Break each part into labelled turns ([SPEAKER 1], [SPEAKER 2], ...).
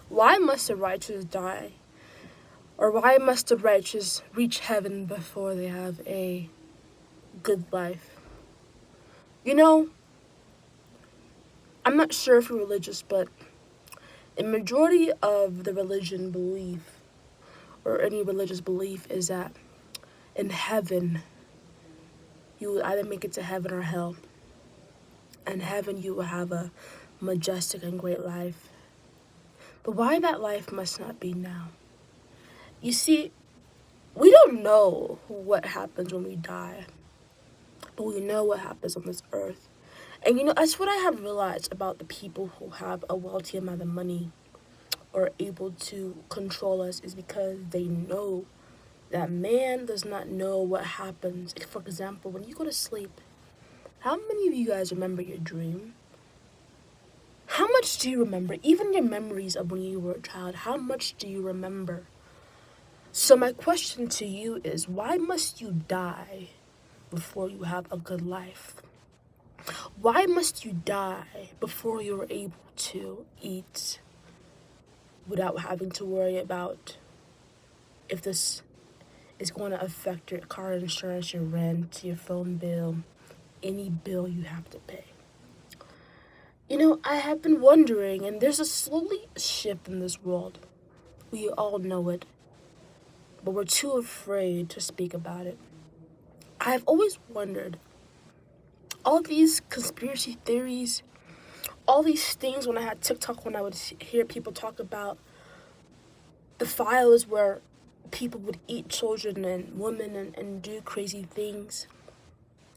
[SPEAKER 1] Why must the righteous die? Or why must the righteous reach heaven before they have a good life? You know, I'm not sure if you're religious, but a majority of the religion belief or any religious belief is that in heaven you will either make it to heaven or hell. In heaven you will have a majestic and great life. But why that life must not be now? You see, we don't know what happens when we die, but we know what happens on this earth. And that's what I have realized about the people who have a wealthy amount of money or able to control us is because they know that man does not know what happens. Like, for example, when you go to sleep, how many of you guys remember your dream? How much do you remember? Even your memories of when you were a child, how much do you remember? So my question to you is, why must you die before you have a good life? Why must you die before you're able to eat without having to worry about if this is going to affect your car insurance, your rent, your phone bill, any bill you have to pay? I have been wondering, and there's a slowly shift in this world. We all know it, but we're too afraid to speak about it. I've always wondered, all these conspiracy theories, all these things when I had TikTok, when I would hear people talk about the files where people would eat children and women and do crazy things.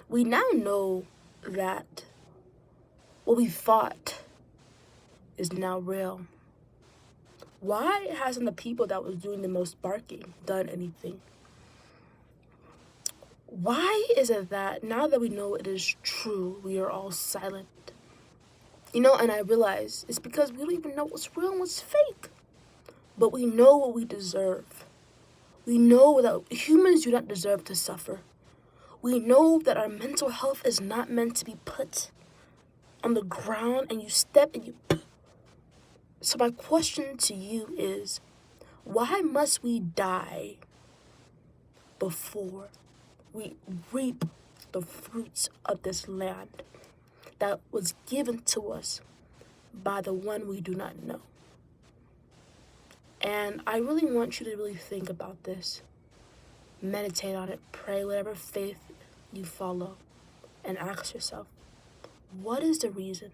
[SPEAKER 1] We now know that what we thought is now real. Why hasn't the people that was doing the most barking done anything? Why is it that now that we know it is true, we are all silent? And I realize it's because we don't even know what's real and what's fake. But we know what we deserve. We know that humans do not deserve to suffer. We know that our mental health is not meant to be put on the ground and you step and you... So my question to you is, why must we die before we reap the fruits of this land that was given to us by the one we do not know? And I really want you to really think about this. Meditate on it, pray, whatever faith you follow, and ask yourself, what is the reason?